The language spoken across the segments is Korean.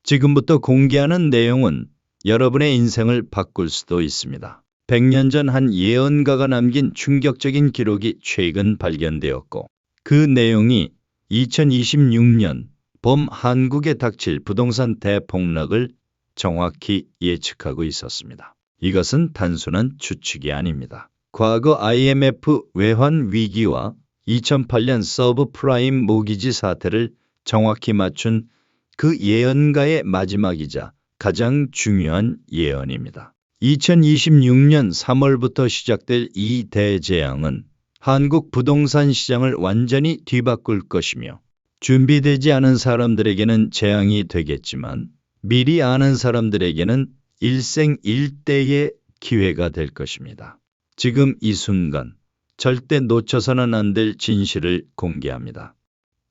지금부터 공개하는 내용은 여러분의 인생을 바꿀 수도 있습니다. 100년 전 한 예언가가 남긴 충격적인 기록이 최근 발견되었고, 그 내용이 2026년 봄 한국에 닥칠 부동산 대폭락을 정확히 예측하고 있었습니다. 이것은 단순한 추측이 아닙니다. 과거 IMF 외환 위기와 2008년 서브프라임 모기지 사태를 정확히 맞춘 그 예언가의 마지막이자 가장 중요한 예언입니다. 2026년 3월부터 시작될 이 대재앙은 한국 부동산 시장을 완전히 뒤바꿀 것이며, 준비되지 않은 사람들에게는 재앙이 되겠지만 미리 아는 사람들에게는 일생일대의 기회가 될 것입니다. 지금 이 순간 절대 놓쳐서는 안 될 진실을 공개합니다.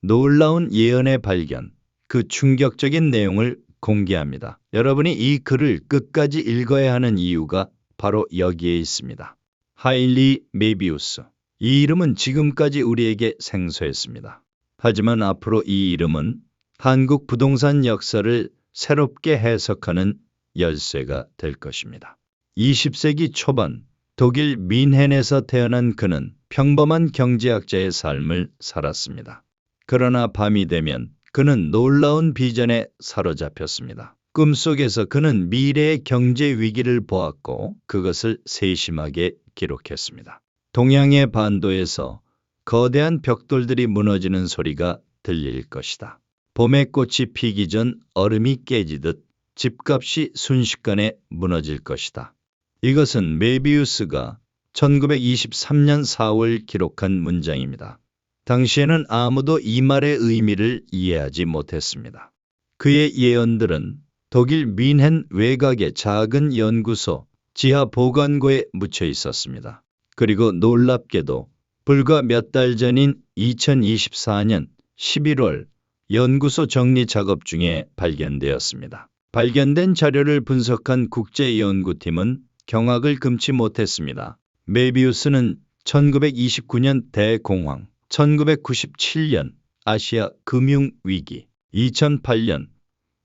놀라운 예언의 발견, 그 충격적인 내용을 공개합니다. 여러분이 이 글을 끝까지 읽어야 하는 이유가 바로 여기에 있습니다. 하일리 메비우스. 이 이름은 지금까지 우리에게 생소했습니다. 하지만 앞으로 이 이름은 한국 부동산 역사를 새롭게 해석하는 열쇠가 될 것입니다. 20세기 초반 독일 뮌헨에서 태어난 그는 평범한 경제학자의 삶을 살았습니다. 그러나 밤이 되면 그는 놀라운 비전에 사로잡혔습니다. 꿈속에서 그는 미래의 경제 위기를 보았고 그것을 세심하게 기록했습니다. 동양의 반도에서 거대한 벽돌들이 무너지는 소리가 들릴 것이다. 봄의 꽃이 피기 전 얼음이 깨지듯 집값이 순식간에 무너질 것이다. 이것은 메비우스가 1923년 4월 기록한 문장입니다. 당시에는 아무도 이 말의 의미를 이해하지 못했습니다. 그의 예언들은 독일 뮌헨 외곽의 작은 연구소 지하 보관고에 묻혀 있었습니다. 그리고 놀랍게도 불과 몇 달 전인 2024년 11월 연구소 정리 작업 중에 발견되었습니다. 발견된 자료를 분석한 국제연구팀은 경악을 금치 못했습니다. 메비우스는 1929년 대공황, 1997년 아시아 금융위기, 2008년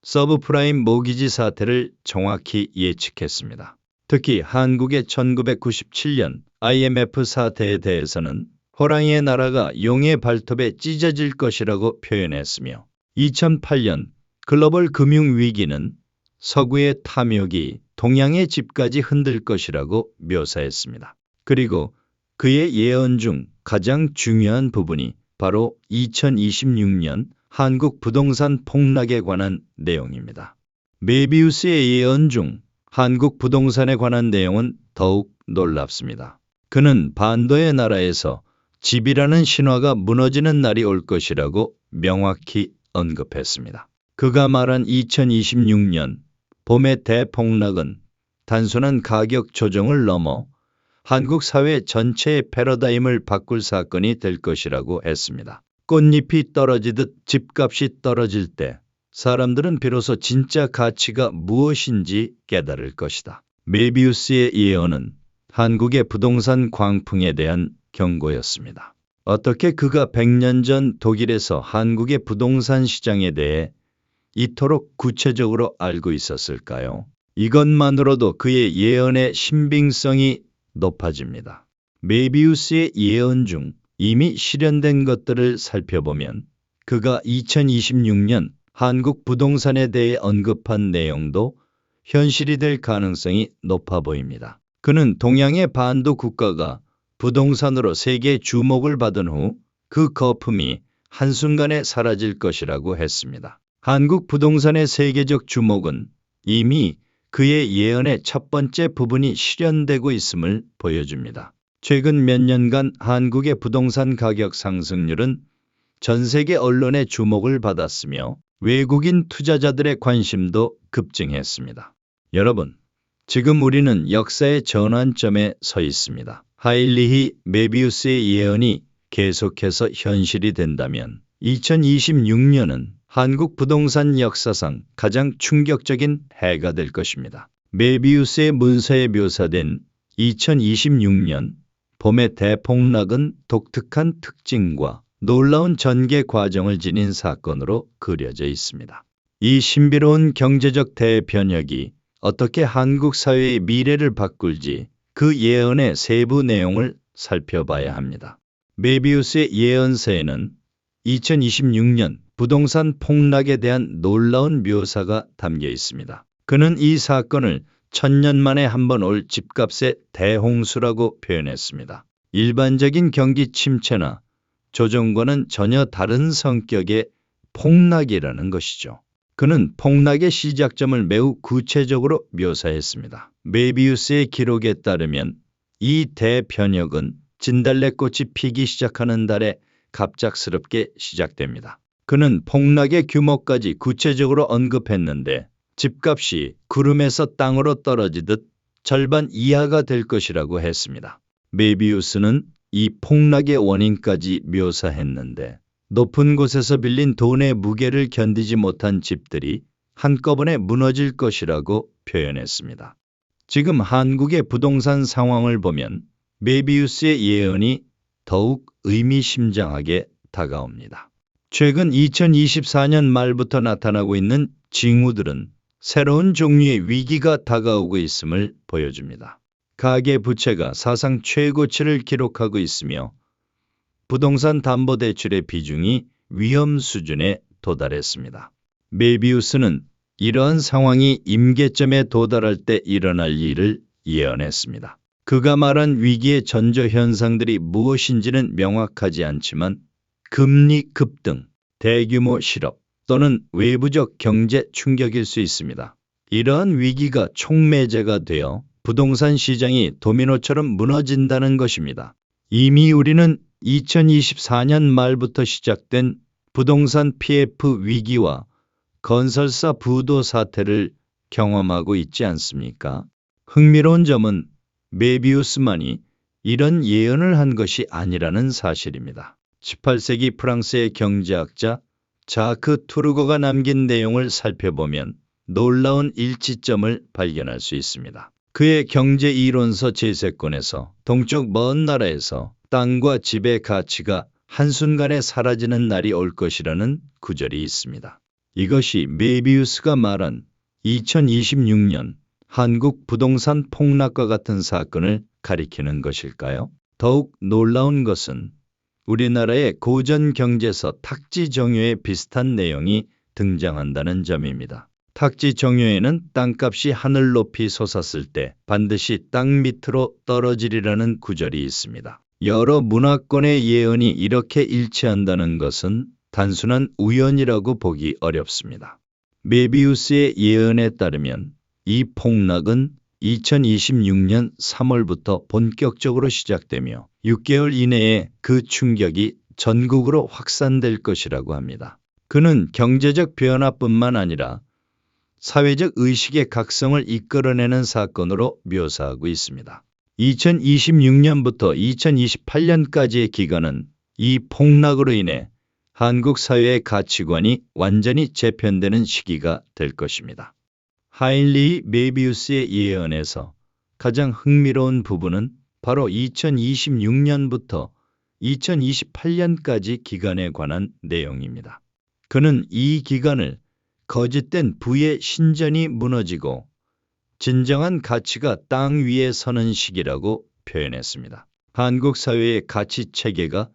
서브프라임 모기지 사태를 정확히 예측했습니다. 특히 한국의 1997년 IMF 사태에 대해서는 호랑이의 나라가 용의 발톱에 찢어질 것이라고 표현했으며, 2008년 글로벌 금융위기는 서구의 탐욕이 동양의 집까지 흔들 것이라고 묘사했습니다. 그리고 그의 예언 중 가장 중요한 부분이 바로 2026년 한국 부동산 폭락에 관한 내용입니다. 메비우스의 예언 중 한국 부동산에 관한 내용은 더욱 놀랍습니다. 그는 반도의 나라에서 집이라는 신화가 무너지는 날이 올 것이라고 명확히 언급했습니다. 그가 말한 2026년 봄의 대폭락은 단순한 가격 조정을 넘어 한국 사회 전체의 패러다임을 바꿀 사건이 될 것이라고 했습니다. 꽃잎이 떨어지듯 집값이 떨어질 때 사람들은 비로소 진짜 가치가 무엇인지 깨달을 것이다. 메비우스의 예언은 한국의 부동산 광풍에 대한 경고였습니다. 어떻게 그가 100년 전 독일에서 한국의 부동산 시장에 대해 이토록 구체적으로 알고 있었을까요? 이것만으로도 그의 예언의 신빙성이 높아집니다. 메비우스의 예언 중 이미 실현된 것들을 살펴보면 그가 2026년 한국 부동산에 대해 언급한 내용도 현실이 될 가능성이 높아 보입니다. 그는 동양의 반도 국가가 부동산으로 세계 주목을 받은 후 그 거품이 한순간에 사라질 것이라고 했습니다. 한국 부동산의 세계적 주목은 이미 그의 예언의 첫 번째 부분이 실현되고 있음을 보여줍니다. 최근 몇 년간 한국의 부동산 가격 상승률은 전 세계 언론의 주목을 받았으며 외국인 투자자들의 관심도 급증했습니다. 여러분, 지금 우리는 역사의 전환점에 서 있습니다. 하일리히 메비우스의 예언이 계속해서 현실이 된다면 2026년은 한국 부동산 역사상 가장 충격적인 해가 될 것입니다. 메비우스의 문서에 묘사된 2026년 봄의 대폭락은 독특한 특징과 놀라운 전개 과정을 지닌 사건으로 그려져 있습니다. 이 신비로운 경제적 대변혁이 어떻게 한국 사회의 미래를 바꿀지 그 예언의 세부 내용을 살펴봐야 합니다. 메비우스의 예언서에는 2026년 부동산 폭락에 대한 놀라운 묘사가 담겨 있습니다. 그는 이 사건을 1000년 만에 한 번 올 집값의 대홍수라고 표현했습니다. 일반적인 경기 침체나 조정과는 전혀 다른 성격의 폭락이라는 것이죠. 그는 폭락의 시작점을 매우 구체적으로 묘사했습니다. 메비우스의 기록에 따르면 이 대변혁은 진달래꽃이 피기 시작하는 달에 갑작스럽게 시작됩니다. 그는 폭락의 규모까지 구체적으로 언급했는데 집값이 구름에서 땅으로 떨어지듯 절반 이하가 될 것이라고 했습니다. 메비우스는 이 폭락의 원인까지 묘사했는데 높은 곳에서 빌린 돈의 무게를 견디지 못한 집들이 한꺼번에 무너질 것이라고 표현했습니다. 지금 한국의 부동산 상황을 보면 메비우스의 예언이 더욱 의미심장하게 다가옵니다. 최근 2024년 말부터 나타나고 있는 징후들은 새로운 종류의 위기가 다가오고 있음을 보여줍니다. 가계부채가 사상 최고치를 기록하고 있으며 부동산 담보대출의 비중이 위험 수준에 도달했습니다. 메비우스는 이러한 상황이 임계점에 도달할 때 일어날 일을 예언했습니다. 그가 말한 위기의 전조 현상들이 무엇인지는 명확하지 않지만 금리 급등, 대규모 실업 또는 외부적 경제 충격일 수 있습니다. 이러한 위기가 촉매제가 되어 부동산 시장이 도미노처럼 무너진다는 것입니다. 이미 우리는 2024년 말부터 시작된 부동산 PF 위기와 건설사 부도 사태를 경험하고 있지 않습니까? 흥미로운 점은 메비우스만이 이런 예언을 한 것이 아니라는 사실입니다. 18세기 프랑스의 경제학자 자크 투르고가 남긴 내용을 살펴보면 놀라운 일치점을 발견할 수 있습니다. 그의 경제 이론서 제세권에서 동쪽 먼 나라에서 땅과 집의 가치가 한순간에 사라지는 날이 올 것이라는 구절이 있습니다. 이것이 메비우스가 말한 2026년 한국 부동산 폭락과 같은 사건을 가리키는 것일까요? 더욱 놀라운 것은 우리나라의 고전 경제서 탁지 정효에 비슷한 내용이 등장한다는 점입니다. 탁지 정효에는 땅값이 하늘 높이 솟았을 때 반드시 땅 밑으로 떨어지리라는 구절이 있습니다. 여러 문화권의 예언이 이렇게 일치한다는 것은 단순한 우연이라고 보기 어렵습니다. 메비우스의 예언에 따르면 이 폭락은 2026년 3월부터 본격적으로 시작되며 6개월 이내에 그 충격이 전국으로 확산될 것이라고 합니다. 그는 경제적 변화뿐만 아니라 사회적 의식의 각성을 이끌어내는 사건으로 묘사하고 있습니다. 2026년부터 2028년까지의 기간은 이 폭락으로 인해 한국 사회의 가치관이 완전히 재편되는 시기가 될 것입니다. 하인리히 메비우스의 예언에서 가장 흥미로운 부분은 바로 2026년부터 2028년까지 기간에 관한 내용입니다. 그는 이 기간을 거짓된 부의 신전이 무너지고 진정한 가치가 땅 위에 서는 시기라고 표현했습니다. 한국 사회의 가치 체계가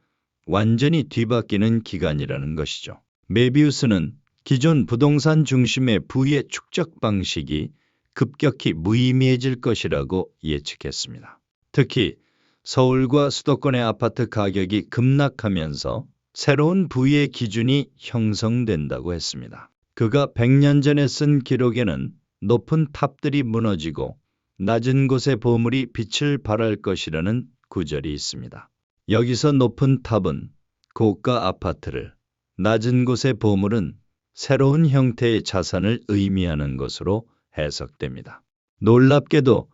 완전히 뒤바뀌는 기간이라는 것이죠. 메비우스는 기존 부동산 중심의 부의 축적 방식이 급격히 무의미해질 것이라고 예측했습니다. 특히 서울과 수도권의 아파트 가격이 급락하면서 새로운 부의 기준이 형성된다고 했습니다. 그가 100년 전에 쓴 기록에는 높은 탑들이 무너지고 낮은 곳의 보물이 빛을 발할 것이라는 구절이 있습니다. 여기서 높은 탑은 고가 아파트를, 낮은 곳의 보물은 새로운 형태의 자산을 의미하는 것으로 해석됩니다. 놀랍게도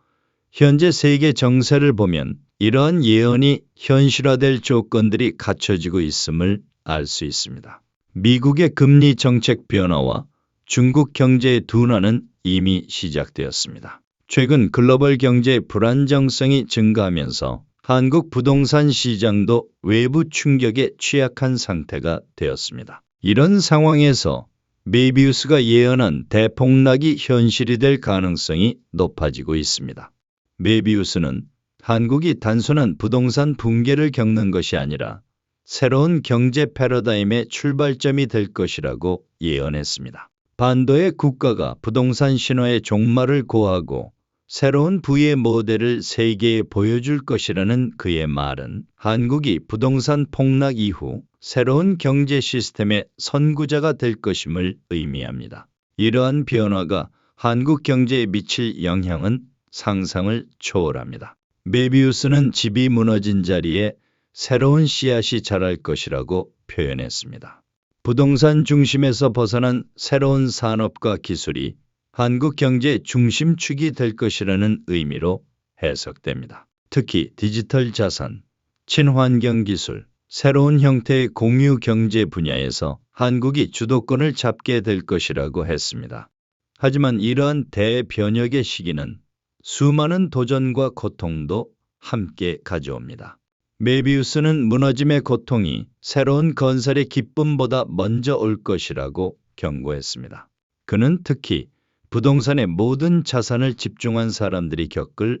현재 세계 정세를 보면 이러한 예언이 현실화될 조건들이 갖춰지고 있음을 알 수 있습니다. 미국의 금리 정책 변화와 중국 경제의 둔화는 이미 시작되었습니다. 최근 글로벌 경제의 불안정성이 증가하면서 한국 부동산 시장도 외부 충격에 취약한 상태가 되었습니다. 이런 상황에서 메비우스가 예언한 대폭락이 현실이 될 가능성이 높아지고 있습니다. 메비우스는 한국이 단순한 부동산 붕괴를 겪는 것이 아니라 새로운 경제 패러다임의 출발점이 될 것이라고 예언했습니다. 반도의 국가가 부동산 신화의 종말을 고하고 새로운 부의 모델을 세계에 보여줄 것이라는 그의 말은 한국이 부동산 폭락 이후 새로운 경제 시스템의 선구자가 될 것임을 의미합니다. 이러한 변화가 한국 경제에 미칠 영향은 상상을 초월합니다. 메비우스는 집이 무너진 자리에 새로운 씨앗이 자랄 것이라고 표현했습니다. 부동산 중심에서 벗어난 새로운 산업과 기술이 한국 경제의 중심축이 될 것이라는 의미로 해석됩니다. 특히 디지털 자산, 친환경 기술, 새로운 형태의 공유 경제 분야에서 한국이 주도권을 잡게 될 것이라고 했습니다. 하지만 이러한 대변혁의 시기는 수많은 도전과 고통도 함께 가져옵니다. 메비우스는 무너짐의 고통이 새로운 건설의 기쁨보다 먼저 올 것이라고 경고했습니다. 그는 특히 부동산의 모든 자산을 집중한 사람들이 겪을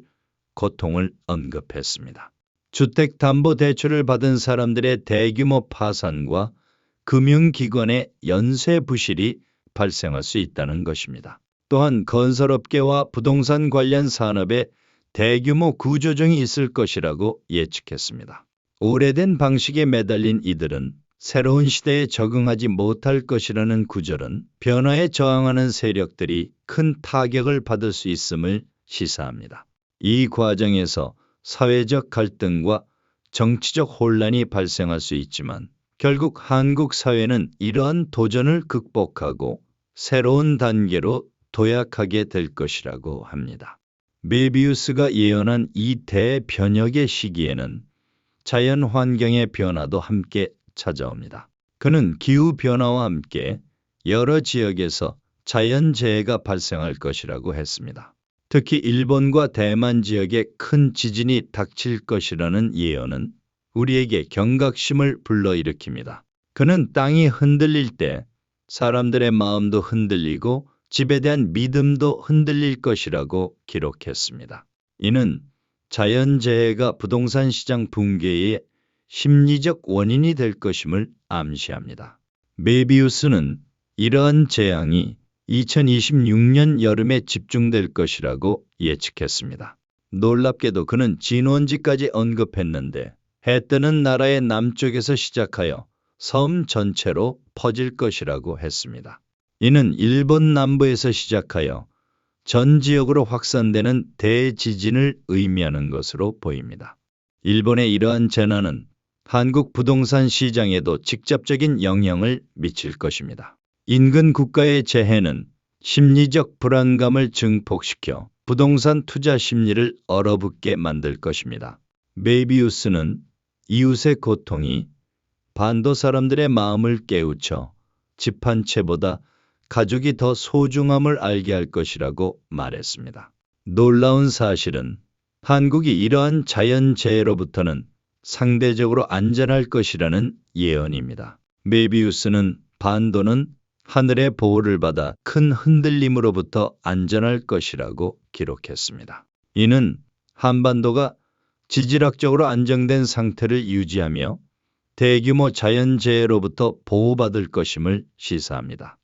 고통을 언급했습니다. 주택담보대출을 받은 사람들의 대규모 파산과 금융기관의 연쇄 부실이 발생할 수 있다는 것입니다. 또한 건설업계와 부동산 관련 산업에 대규모 구조조정이 있을 것이라고 예측했습니다. 오래된 방식에 매달린 이들은 새로운 시대에 적응하지 못할 것이라는 구절은 변화에 저항하는 세력들이 큰 타격을 받을 수 있음을 시사합니다. 이 과정에서 사회적 갈등과 정치적 혼란이 발생할 수 있지만 결국 한국 사회는 이러한 도전을 극복하고 새로운 단계로 도약하게 될 것이라고 합니다. 메비우스가 예언한 이 대변혁의 시기에는 자연 환경의 변화도 함께 찾아옵니다. 그는 기후변화와 함께 여러 지역에서 자연재해가 발생할 것이라고 했습니다. 특히 일본과 대만 지역에 큰 지진이 닥칠 것이라는 예언은 우리에게 경각심을 불러일으킵니다. 그는 땅이 흔들릴 때 사람들의 마음도 흔들리고 집에 대한 믿음도 흔들릴 것이라고 기록했습니다. 이는 자연재해가 부동산 시장 붕괴의 심리적 원인이 될 것임을 암시합니다. 메비우스는 이러한 재앙이 2026년 여름에 집중될 것이라고 예측했습니다. 놀랍게도 그는 진원지까지 언급했는데 해 뜨는 나라의 남쪽에서 시작하여 섬 전체로 퍼질 것이라고 했습니다. 이는 일본 남부에서 시작하여 전 지역으로 확산되는 대지진을 의미하는 것으로 보입니다. 일본의 이러한 재난은 한국 부동산 시장에도 직접적인 영향을 미칠 것입니다. 인근 국가의 재해는 심리적 불안감을 증폭시켜 부동산 투자 심리를 얼어붙게 만들 것입니다. 메비우스는 이웃의 고통이 반도 사람들의 마음을 깨우쳐 집 한 채보다 가족이 더 소중함을 알게 할 것이라고 말했습니다. 놀라운 사실은 한국이 이러한 자연재해로부터는 상대적으로 안전할 것이라는 예언입니다. 메비우스는 반도는 하늘의 보호를 받아 큰 흔들림으로부터 안전할 것이라고 기록했습니다. 이는 한반도가 지질학적으로 안정된 상태를 유지하며 대규모 자연재해로부터 보호받을 것임을 시사합니다.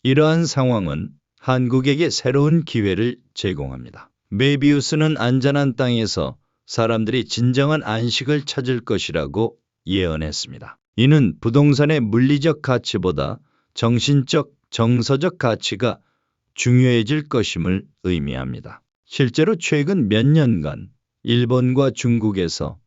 이러한 상황은 한국에게 새로운 기회를 제공합니다. 메비우스는 안전한 땅에서 사람들이 진정한 안식을 찾을 것이라고 예언했습니다. 이는 부동산의 물리적 가치보다 정신적, 정서적 가치가 중요해질 것임을 의미합니다. 실제로 최근 몇 년간 일본과 중국에서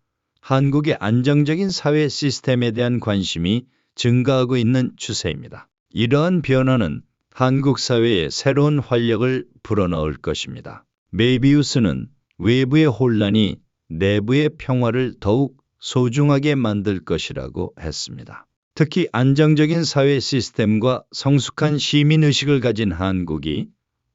한국의 안정적인 사회 시스템에 대한 관심이 증가하고 있는 추세입니다. 이러한 변화는 한국 사회에 새로운 활력을 불어넣을 것입니다. 메비우스는 외부의 혼란이 내부의 평화를 더욱 소중하게 만들 것이라고 했습니다. 특히 안정적인 사회 시스템과 성숙한 시민의식을 가진 한국이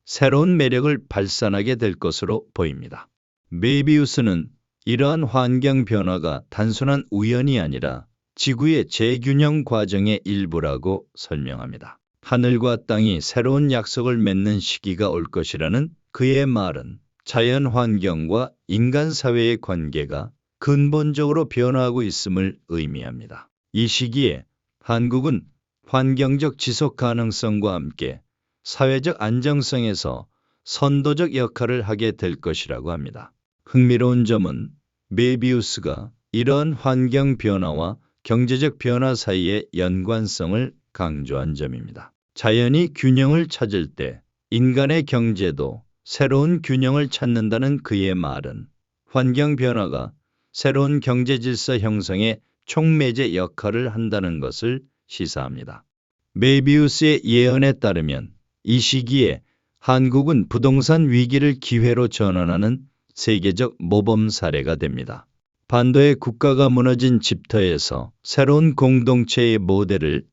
새로운 매력을 발산하게 될 것으로 보입니다. 메비우스는 이러한 환경 변화가 단순한 우연이 아니라 지구의 재균형 과정의 일부라고 설명합니다. 하늘과 땅이 새로운 약속을 맺는 시기가 올 것이라는 그의 말은 자연 환경과 인간 사회의 관계가 근본적으로 변화하고 있음을 의미합니다. 이 시기에 한국은 환경적 지속 가능성과 함께 사회적 안정성에서 선도적 역할을 하게 될 것이라고 합니다. 흥미로운 점은 메비우스가 이러한 환경 변화와 경제적 변화 사이의 연관성을 강조한 점입니다. 자연이 균형을 찾을 때 인간의 경제도 새로운 균형을 찾는다는 그의 말은 환경 변화가 새로운 경제 질서 형성에 촉매제 역할을 한다는 것을 시사합니다. 메비우스의 예언에 따르면 이 시기에 한국은 부동산 위기를 기회로 전환하는 세계적 모범 사례가 됩니다. 반도의 국가가 무너진 집터에서 새로운 공동체의 모델을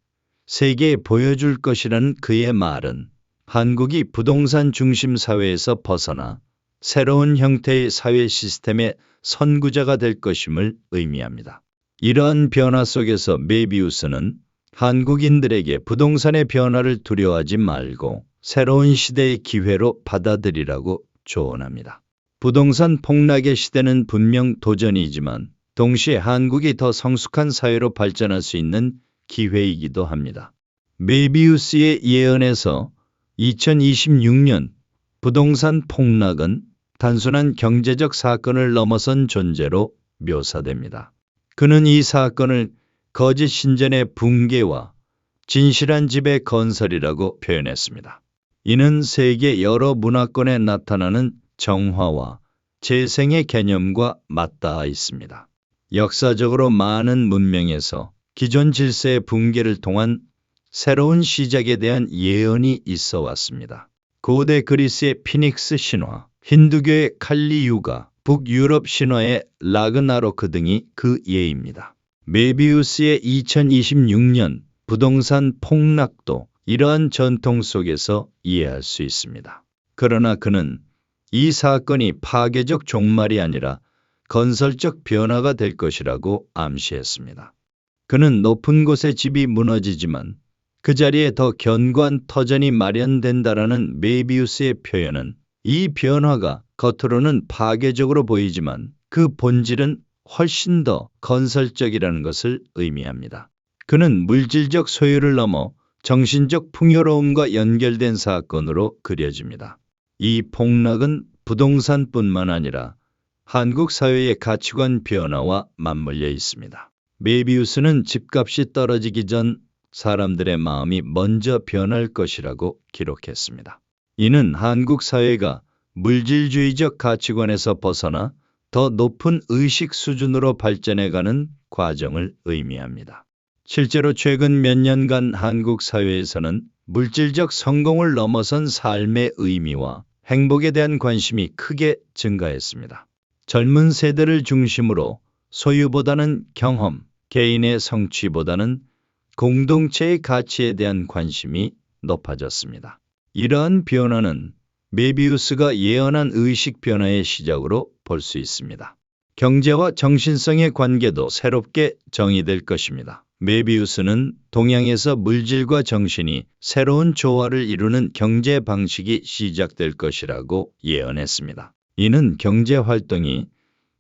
세계에 보여줄 것이라는 그의 말은 한국이 부동산 중심 사회에서 벗어나 새로운 형태의 사회 시스템의 선구자가 될 것임을 의미합니다. 이러한 변화 속에서 메비우스는 한국인들에게 부동산의 변화를 두려워하지 말고 새로운 시대의 기회로 받아들이라고 조언합니다. 부동산 폭락의 시대는 분명 도전이지만 동시에 한국이 더 성숙한 사회로 발전할 수 있는 기회이기도 합니다. 메비우스의 예언에서 2026년 부동산 폭락은 단순한 경제적 사건을 넘어선 존재로 묘사됩니다. 그는 이 사건을 거짓 신전의 붕괴와 진실한 집의 건설이라고 표현했습니다. 이는 세계 여러 문화권에 나타나는 정화와 재생의 개념과 맞닿아 있습니다. 역사적으로 많은 문명에서 기존 질서의 붕괴를 통한 새로운 시작에 대한 예언이 있어 왔습니다. 고대 그리스의 피닉스 신화, 힌두교의 칼리유가, 북유럽 신화의 라그나로크 등이 그 예입니다. 메비우스의 2026년 부동산 폭락도 이러한 전통 속에서 이해할 수 있습니다. 그러나 그는 이 사건이 파괴적 종말이 아니라 건설적 변화가 될 것이라고 암시했습니다. 그는 높은 곳에 집이 무너지지만 그 자리에 더 견고한 터전이 마련된다라는 메비우스의 표현은 이 변화가 겉으로는 파괴적으로 보이지만 그 본질은 훨씬 더 건설적이라는 것을 의미합니다. 그는 물질적 소유를 넘어 정신적 풍요로움과 연결된 사건으로 그려집니다. 이 폭락은 부동산뿐만 아니라 한국 사회의 가치관 변화와 맞물려 있습니다. 메비우스는 집값이 떨어지기 전 사람들의 마음이 먼저 변할 것이라고 기록했습니다. 이는 한국 사회가 물질주의적 가치관에서 벗어나 더 높은 의식 수준으로 발전해가는 과정을 의미합니다. 실제로 최근 몇 년간 한국 사회에서는 물질적 성공을 넘어선 삶의 의미와 행복에 대한 관심이 크게 증가했습니다. 젊은 세대를 중심으로 소유보다는 경험, 개인의 성취보다는 공동체의 가치에 대한 관심이 높아졌습니다. 이러한 변화는 메비우스가 예언한 의식 변화의 시작으로 볼 수 있습니다. 경제와 정신성의 관계도 새롭게 정의될 것입니다. 메비우스는 동양에서 물질과 정신이 새로운 조화를 이루는 경제 방식이 시작될 것이라고 예언했습니다. 이는 경제 활동이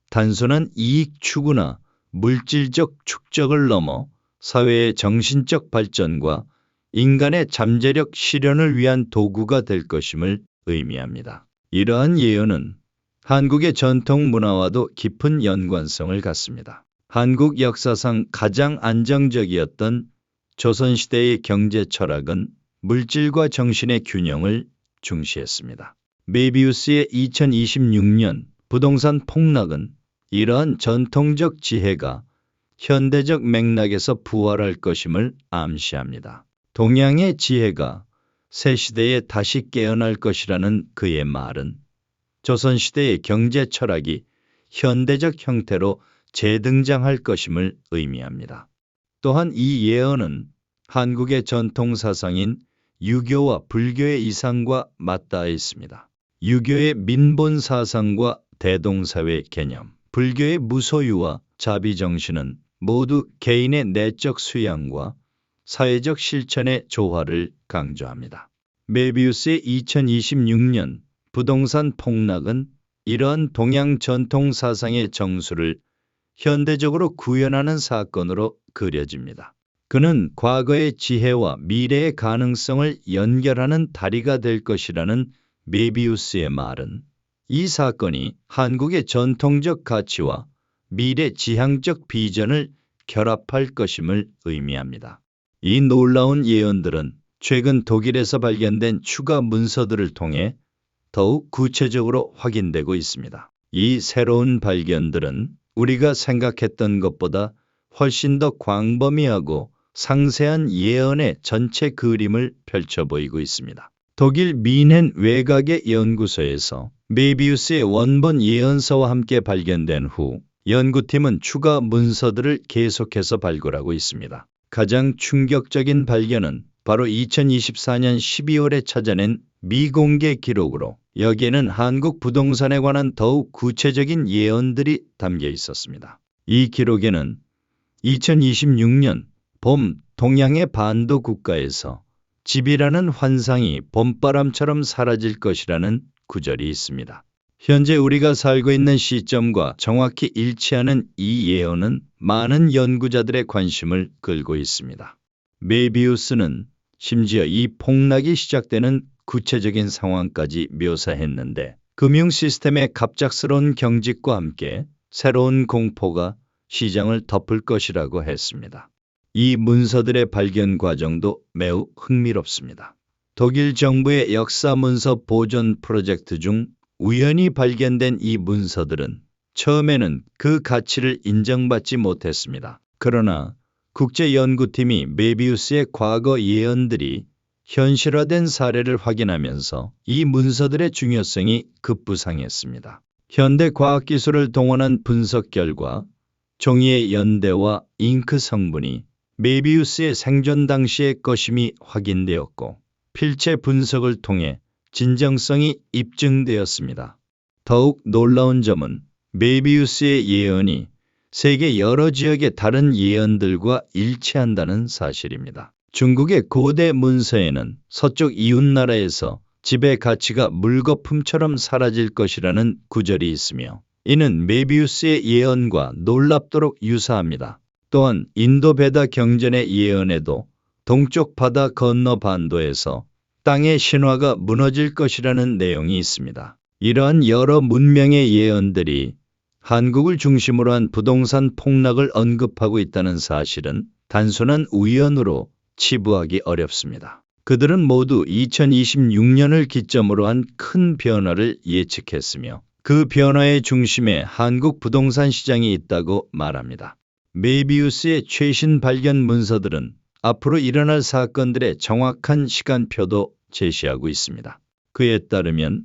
단순한 이익 추구나 물질적 축적을 넘어 사회의 정신적 발전과 인간의 잠재력 실현을 위한 도구가 될 것임을 의미합니다. 이러한 예언은 한국의 전통 문화와도 깊은 연관성을 갖습니다. 한국 역사상 가장 안정적이었던 조선시대의 경제 철학은 물질과 정신의 균형을 중시했습니다. 메비우스의 2026년 부동산 폭락은 이러한 전통적 지혜가 현대적 맥락에서 부활할 것임을 암시합니다. 동양의 지혜가 새 시대에 다시 깨어날 것이라는 그의 말은 조선시대의 경제 철학이 현대적 형태로 재등장할 것임을 의미합니다. 또한 이 예언은 한국의 전통 사상인 유교와 불교의 이상과 맞닿아 있습니다. 유교의 민본 사상과 대동사회 개념, 불교의 무소유와 자비정신은 모두 개인의 내적 수양과 사회적 실천의 조화를 강조합니다. 메비우스의 2026년 부동산 폭락은 이러한 동양 전통 사상의 정수를 현대적으로 구현하는 사건으로 그려집니다. 그는 과거의 지혜와 미래의 가능성을 연결하는 다리가 될 것이라는 메비우스의 말은 이 사건이 한국의 전통적 가치와 미래 지향적 비전을 결합할 것임을 의미합니다. 이 놀라운 예언들은 최근 독일에서 발견된 추가 문서들을 통해 더욱 구체적으로 확인되고 있습니다. 이 새로운 발견들은 우리가 생각했던 것보다 훨씬 더 광범위하고 상세한 예언의 전체 그림을 펼쳐 보이고 있습니다. 독일 미넨 외곽의 연구소에서 메비우스의 원본 예언서와 함께 발견된 후 연구팀은 추가 문서들을 계속해서 발굴하고 있습니다. 가장 충격적인 발견은 바로 2024년 12월에 찾아낸 미공개 기록으로 여기에는 한국 부동산에 관한 더욱 구체적인 예언들이 담겨 있었습니다. 이 기록에는 2026년 봄 동양의 반도 국가에서 집이라는 환상이 봄바람처럼 사라질 것이라는 구절이 있습니다. 현재 우리가 살고 있는 시점과 정확히 일치하는 이 예언은 많은 연구자들의 관심을 끌고 있습니다. 메비우스는 심지어 이 폭락이 시작되는 구체적인 상황까지 묘사했는데 금융 시스템의 갑작스러운 경직과 함께 새로운 공포가 시장을 덮을 것이라고 했습니다. 이 문서들의 발견 과정도 매우 흥미롭습니다. 독일 정부의 역사 문서 보존 프로젝트 중 우연히 발견된 이 문서들은 처음에는 그 가치를 인정받지 못했습니다. 그러나 국제연구팀이 메비우스의 과거 예언들이 현실화된 사례를 확인하면서 이 문서들의 중요성이 급부상했습니다. 현대 과학기술을 동원한 분석 결과 종이의 연대와 잉크 성분이 메비우스의 생존 당시의 것임이 확인되었고 필체 분석을 통해 진정성이 입증되었습니다. 더욱 놀라운 점은 메비우스의 예언이 세계 여러 지역의 다른 예언들과 일치한다는 사실입니다. 중국의 고대 문서에는 서쪽 이웃나라에서 집의 가치가 물거품처럼 사라질 것이라는 구절이 있으며 이는 메비우스의 예언과 놀랍도록 유사합니다. 또한 인도 베다 경전의 예언에도 동쪽 바다 건너 반도에서 땅의 신화가 무너질 것이라는 내용이 있습니다. 이러한 여러 문명의 예언들이 한국을 중심으로 한 부동산 폭락을 언급하고 있다는 사실은 단순한 우연으로 치부하기 어렵습니다. 그들은 모두 2026년을 기점으로 한 큰 변화를 예측했으며 그 변화의 중심에 한국 부동산 시장이 있다고 말합니다. 메비우스의 최신 발견 문서들은 앞으로 일어날 사건들의 정확한 시간표도 제시하고 있습니다. 그에 따르면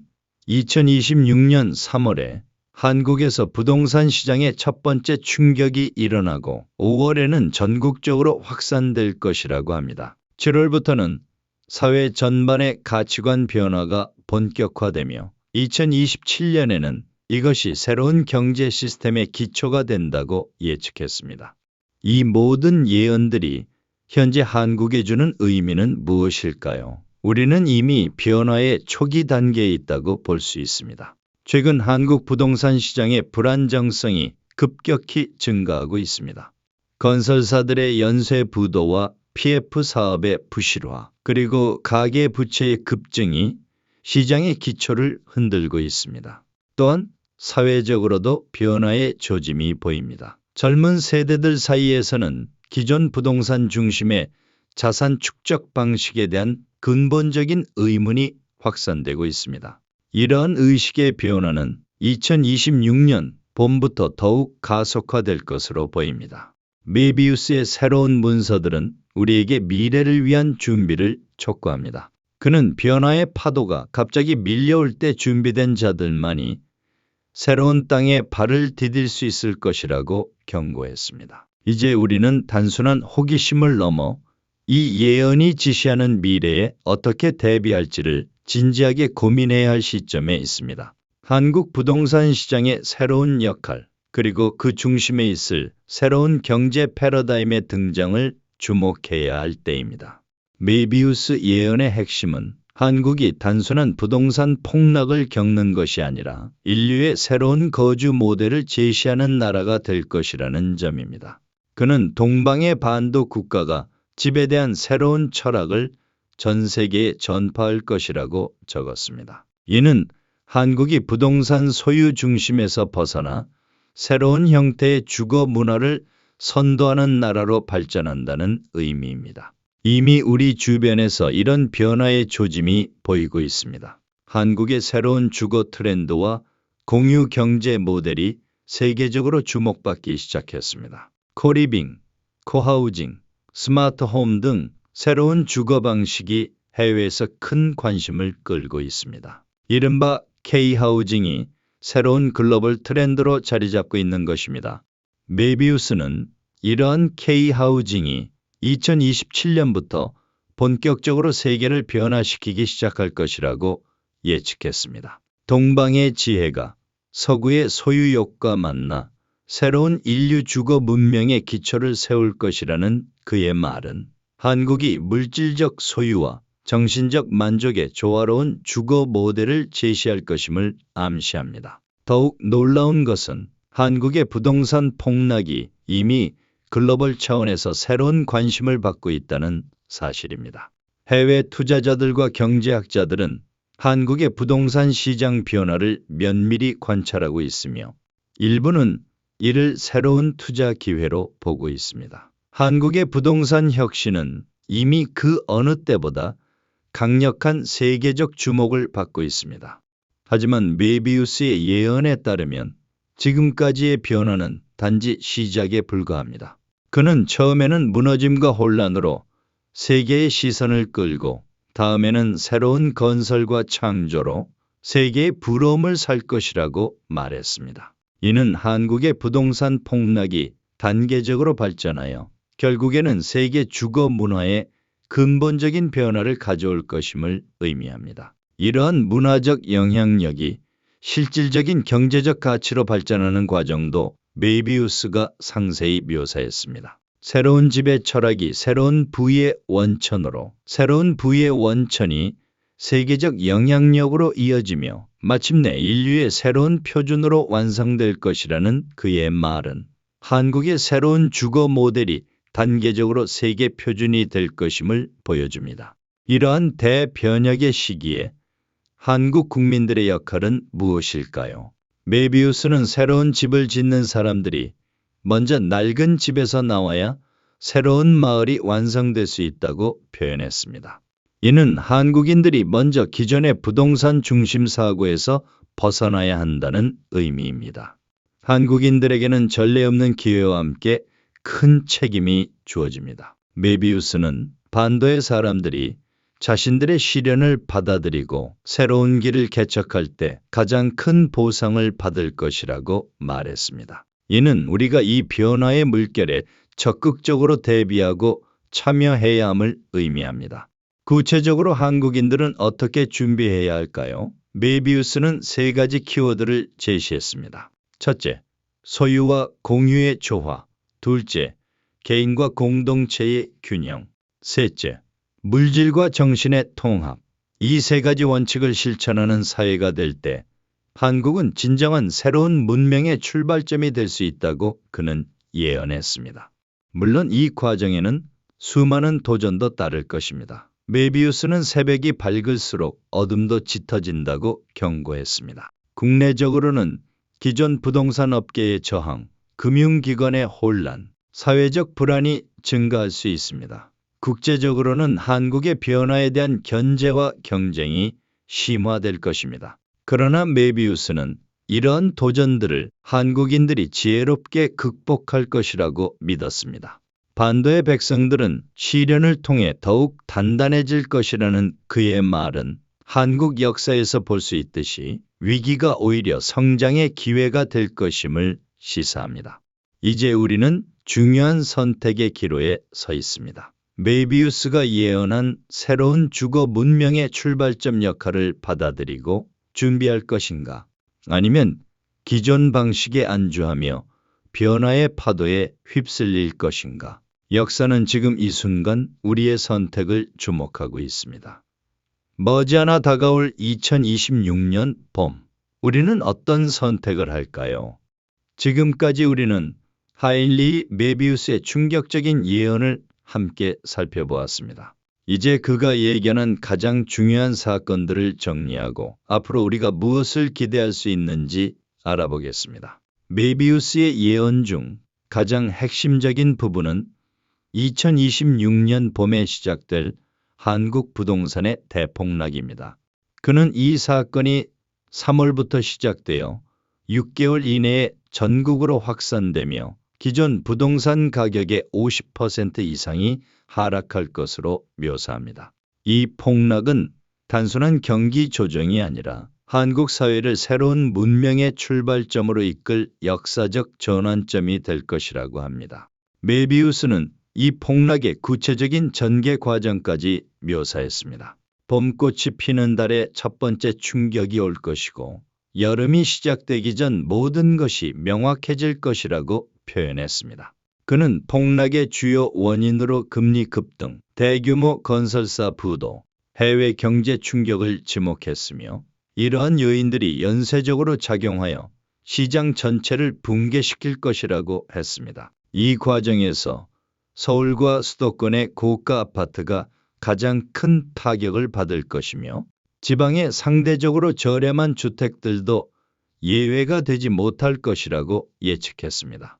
2026년 3월에 한국에서 부동산 시장의 첫 번째 충격이 일어나고 5월에는 전국적으로 확산될 것이라고 합니다. 7월부터는 사회 전반의 가치관 변화가 본격화되며 2027년에는 이것이 새로운 경제 시스템의 기초가 된다고 예측했습니다. 이 모든 예언들이 현재 한국에 주는 의미는 무엇일까요? 우리는 이미 변화의 초기 단계에 있다고 볼 수 있습니다. 최근 한국 부동산 시장의 불안정성이 급격히 증가하고 있습니다. 건설사들의 연쇄 부도와 PF 사업의 부실화, 그리고 가계부채의 급증이 시장의 기초를 흔들고 있습니다. 또한 사회적으로도 변화의 조짐이 보입니다. 젊은 세대들 사이에서는 기존 부동산 중심의 자산 축적 방식에 대한 근본적인 의문이 확산되고 있습니다. 이러한 의식의 변화는 2026년 봄부터 더욱 가속화될 것으로 보입니다. 메비우스의 새로운 문서들은 우리에게 미래를 위한 준비를 촉구합니다. 그는 변화의 파도가 갑자기 밀려올 때 준비된 자들만이 새로운 땅에 발을 디딜 수 있을 것이라고 경고했습니다. 이제 우리는 단순한 호기심을 넘어 이 예언이 지시하는 미래에 어떻게 대비할지를 진지하게 고민해야 할 시점에 있습니다. 한국 부동산 시장의 새로운 역할, 그리고 그 중심에 있을 새로운 경제 패러다임의 등장을 주목해야 할 때입니다. 메비우스 예언의 핵심은 한국이 단순한 부동산 폭락을 겪는 것이 아니라 인류의 새로운 거주 모델을 제시하는 나라가 될 것이라는 점입니다. 그는 동방의 반도 국가가 집에 대한 새로운 철학을 전 세계에 전파할 것이라고 적었습니다. 이는 한국이 부동산 소유 중심에서 벗어나 새로운 형태의 주거 문화를 선도하는 나라로 발전한다는 의미입니다. 이미 우리 주변에서 이런 변화의 조짐이 보이고 있습니다. 한국의 새로운 주거 트렌드와 공유 경제 모델이 세계적으로 주목받기 시작했습니다. 코리빙, 코하우징, 스마트홈 등 새로운 주거 방식이 해외에서 큰 관심을 끌고 있습니다. 이른바 K하우징이 새로운 글로벌 트렌드로 자리 잡고 있는 것입니다. 메비우스는 이러한 K하우징이 2027년부터 본격적으로 세계를 변화시키기 시작할 것이라고 예측했습니다. 동방의 지혜가 서구의 소유욕과 만나 새로운 인류 주거 문명의 기초를 세울 것이라는 그의 말은 한국이 물질적 소유와 정신적 만족의 조화로운 주거 모델을 제시할 것임을 암시합니다. 더욱 놀라운 것은 한국의 부동산 폭락이 이미 글로벌 차원에서 새로운 관심을 받고 있다는 사실입니다. 해외 투자자들과 경제학자들은 한국의 부동산 시장 변화를 면밀히 관찰하고 있으며 일부는 이를 새로운 투자 기회로 보고 있습니다. 한국의 부동산 혁신은 이미 그 어느 때보다 강력한 세계적 주목을 받고 있습니다. 하지만 메비우스의 예언에 따르면 지금까지의 변화는 단지 시작에 불과합니다. 그는 처음에는 무너짐과 혼란으로 세계의 시선을 끌고 다음에는 새로운 건설과 창조로 세계의 부러움을 살 것이라고 말했습니다. 이는 한국의 부동산 폭락이 단계적으로 발전하여 결국에는 세계 주거 문화에 근본적인 변화를 가져올 것임을 의미합니다. 이러한 문화적 영향력이 실질적인 경제적 가치로 발전하는 과정도 메비우스가 상세히 묘사했습니다. 새로운 집의 철학이 새로운 부의 원천으로, 새로운 부의 원천이 세계적 영향력으로 이어지며 마침내 인류의 새로운 표준으로 완성될 것이라는 그의 말은 한국의 새로운 주거 모델이 단계적으로 세계 표준이 될 것임을 보여줍니다. 이러한 대변혁의 시기에 한국 국민들의 역할은 무엇일까요? 메비우스는 새로운 집을 짓는 사람들이 먼저 낡은 집에서 나와야 새로운 마을이 완성될 수 있다고 표현했습니다. 이는 한국인들이 먼저 기존의 부동산 중심 사고에서 벗어나야 한다는 의미입니다. 한국인들에게는 전례 없는 기회와 함께 큰 책임이 주어집니다. 메비우스는 반도의 사람들이 자신들의 시련을 받아들이고 새로운 길을 개척할 때 가장 큰 보상을 받을 것이라고 말했습니다. 이는 우리가 이 변화의 물결에 적극적으로 대비하고 참여해야 함을 의미합니다. 구체적으로 한국인들은 어떻게 준비해야 할까요? 메비우스는 세 가지 키워드를 제시했습니다. 첫째, 소유와 공유의 조화. 둘째, 개인과 공동체의 균형. 셋째, 물질과 정신의 통합. 이 세 가지 원칙을 실천하는 사회가 될 때 한국은 진정한 새로운 문명의 출발점이 될 수 있다고 그는 예언했습니다. 물론 이 과정에는 수많은 도전도 따를 것입니다. 메비우스는 새벽이 밝을수록 어둠도 짙어진다고 경고했습니다. 국내적으로는 기존 부동산 업계의 저항, 금융기관의 혼란, 사회적 불안이 증가할 수 있습니다. 국제적으로는 한국의 변화에 대한 견제와 경쟁이 심화될 것입니다. 그러나 메비우스는 이러한 도전들을 한국인들이 지혜롭게 극복할 것이라고 믿었습니다. 반도의 백성들은 시련을 통해 더욱 단단해질 것이라는 그의 말은 한국 역사에서 볼 수 있듯이 위기가 오히려 성장의 기회가 될 것임을 시사합니다. 이제 우리는 중요한 선택의 기로에 서 있습니다. 메비우스가 예언한 새로운 주거 문명의 출발점 역할을 받아들이고 준비할 것인가? 아니면 기존 방식에 안주하며 변화의 파도에 휩쓸릴 것인가? 역사는 지금 이 순간 우리의 선택을 주목하고 있습니다. 머지않아 다가올 2026년 봄, 우리는 어떤 선택을 할까요? 지금까지 우리는 하일리 메비우스의 충격적인 예언을 함께 살펴보았습니다. 이제 그가 예견한 가장 중요한 사건들을 정리하고 앞으로 우리가 무엇을 기대할 수 있는지 알아보겠습니다. 메비우스의 예언 중 가장 핵심적인 부분은 2026년 봄에 시작될 한국 부동산의 대폭락입니다. 그는 이 사건이 3월부터 시작되어 6개월 이내에 전국으로 확산되며 기존 부동산 가격의 50% 이상이 하락할 것으로 묘사합니다. 이 폭락은 단순한 경기 조정이 아니라 한국 사회를 새로운 문명의 출발점으로 이끌 역사적 전환점이 될 것이라고 합니다. 메비우스는 이 폭락의 구체적인 전개 과정까지 묘사했습니다. 봄꽃이 피는 달에 첫 번째 충격이 올 것이고 여름이 시작되기 전 모든 것이 명확해질 것이라고 표현했습니다. 그는 폭락의 주요 원인으로 금리 급등, 대규모 건설사 부도, 해외 경제 충격을 지목했으며 이러한 요인들이 연쇄적으로 작용하여 시장 전체를 붕괴시킬 것이라고 했습니다. 이 과정에서 서울과 수도권의 고가 아파트가 가장 큰 타격을 받을 것이며 지방의 상대적으로 저렴한 주택들도 예외가 되지 못할 것이라고 예측했습니다.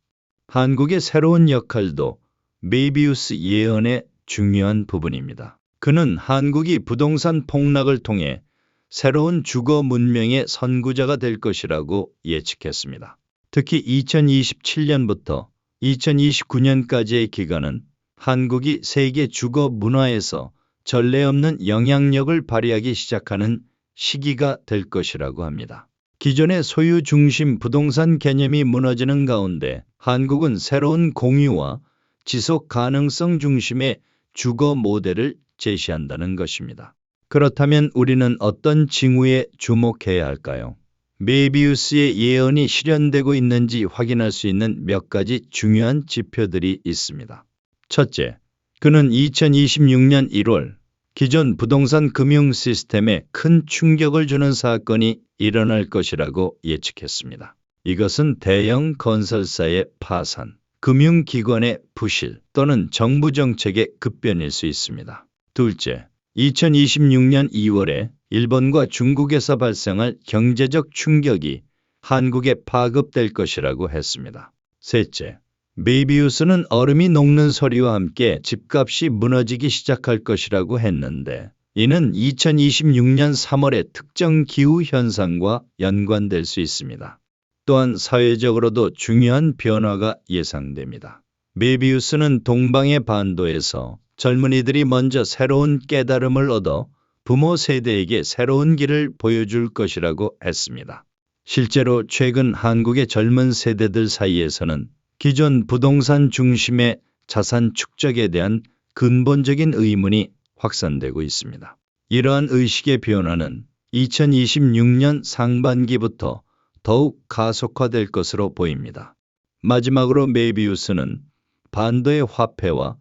한국의 새로운 역할도 메비우스 예언의 중요한 부분입니다. 그는 한국이 부동산 폭락을 통해 새로운 주거 문명의 선구자가 될 것이라고 예측했습니다. 특히 2027년부터 2029년까지의 기간은 한국이 세계 주거 문화에서 전례 없는 영향력을 발휘하기 시작하는 시기가 될 것이라고 합니다. 기존의 소유 중심 부동산 개념이 무너지는 가운데 한국은 새로운 공유와 지속 가능성 중심의 주거 모델을 제시한다는 것입니다. 그렇다면 우리는 어떤 징후에 주목해야 할까요? 메비우스의 예언이 실현되고 있는지 확인할 수 있는 몇 가지 중요한 지표들이 있습니다. 첫째, 그는 2026년 1월 기존 부동산 금융 시스템에 큰 충격을 주는 사건이 일어날 것이라고 예측했습니다. 이것은 대형 건설사의 파산, 금융기관의 부실 또는 정부 정책의 급변일 수 있습니다. 둘째, 2026년 2월에 일본과 중국에서 발생할 경제적 충격이 한국에 파급될 것이라고 했습니다. 셋째, 메비우스는 얼음이 녹는 소리와 함께 집값이 무너지기 시작할 것이라고 했는데 이는 2026년 3월의 특정 기후 현상과 연관될 수 있습니다. 또한 사회적으로도 중요한 변화가 예상됩니다. 메비우스는 동방의 반도에서 젊은이들이 먼저 새로운 깨달음을 얻어 부모 세대에게 새로운 길을 보여줄 것이라고 했습니다. 실제로 최근 한국의 젊은 세대들 사이에서는 기존 부동산 중심의 자산 축적에 대한 근본적인 의문이 확산되고 있습니다. 이러한 의식의 변화는 2026년 상반기부터 더욱 가속화될 것으로 보입니다. 마지막으로 메비우스는 반도의 화폐와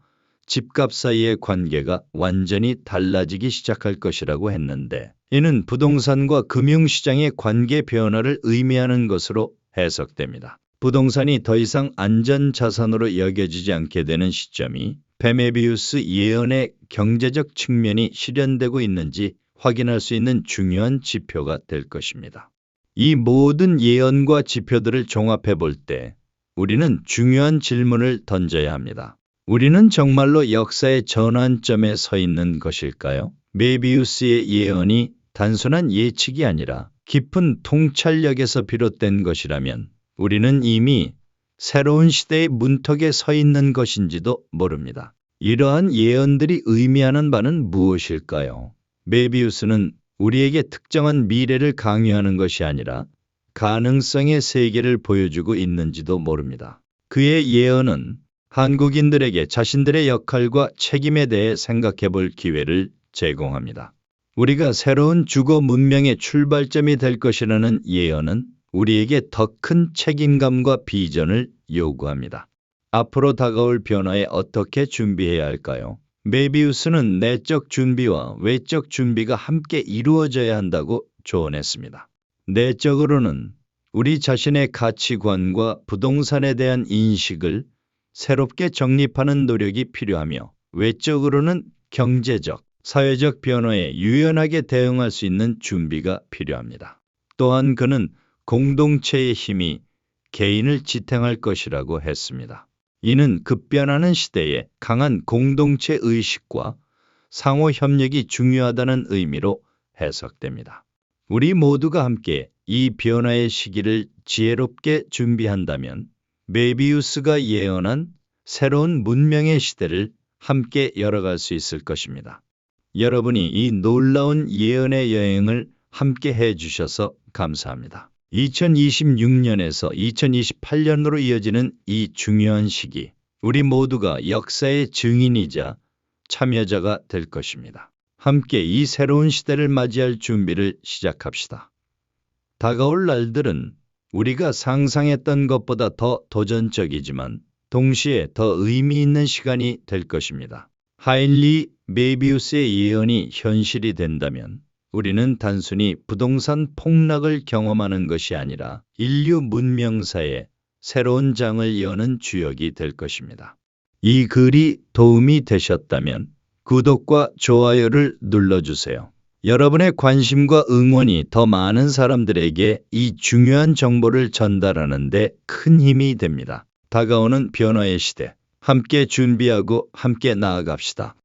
집값 사이의 관계가 완전히 달라지기 시작할 것이라고 했는데 이는 부동산과 금융시장의 관계 변화를 의미하는 것으로 해석됩니다. 부동산이 더 이상 안전자산으로 여겨지지 않게 되는 시점이 메비우스 예언의 경제적 측면이 실현되고 있는지 확인할 수 있는 중요한 지표가 될 것입니다. 이 모든 예언과 지표들을 종합해 볼 때 우리는 중요한 질문을 던져야 합니다. 우리는 정말로 역사의 전환점에 서 있는 것일까요? 메비우스의 예언이 단순한 예측이 아니라 깊은 통찰력에서 비롯된 것이라면 우리는 이미 새로운 시대의 문턱에 서 있는 것인지도 모릅니다. 이러한 예언들이 의미하는 바는 무엇일까요? 메비우스는 우리에게 특정한 미래를 강요하는 것이 아니라 가능성의 세계를 보여주고 있는지도 모릅니다. 그의 예언은 한국인들에게 자신들의 역할과 책임에 대해 생각해 볼 기회를 제공합니다. 우리가 새로운 주거 문명의 출발점이 될 것이라는 예언은 우리에게 더 큰 책임감과 비전을 요구합니다. 앞으로 다가올 변화에 어떻게 준비해야 할까요? 메비우스는 내적 준비와 외적 준비가 함께 이루어져야 한다고 조언했습니다. 내적으로는 우리 자신의 가치관과 부동산에 대한 인식을 새롭게 정립하는 노력이 필요하며, 외적으로는 경제적, 사회적 변화에 유연하게 대응할 수 있는 준비가 필요합니다. 또한 그는 공동체의 힘이 개인을 지탱할 것이라고 했습니다. 이는 급변하는 시대에 강한 공동체 의식과 상호 협력이 중요하다는 의미로 해석됩니다. 우리 모두가 함께 이 변화의 시기를 지혜롭게 준비한다면 메비우스가 예언한 새로운 문명의 시대를 함께 열어갈 수 있을 것입니다. 여러분이 이 놀라운 예언의 여행을 함께 해주셔서 감사합니다. 2026년에서 2028년으로 이어지는 이 중요한 시기, 우리 모두가 역사의 증인이자 참여자가 될 것입니다. 함께 이 새로운 시대를 맞이할 준비를 시작합시다. 다가올 날들은 우리가 상상했던 것보다 더 도전적이지만 동시에 더 의미 있는 시간이 될 것입니다. 하일리 메비우스의 예언이 현실이 된다면 우리는 단순히 부동산 폭락을 경험하는 것이 아니라 인류 문명사의 새로운 장을 여는 주역이 될 것입니다. 이 글이 도움이 되셨다면 구독과 좋아요를 눌러주세요. 여러분의 관심과 응원이 더 많은 사람들에게 이 중요한 정보를 전달하는 데 큰 힘이 됩니다. 다가오는 변화의 시대, 함께 준비하고 함께 나아갑시다.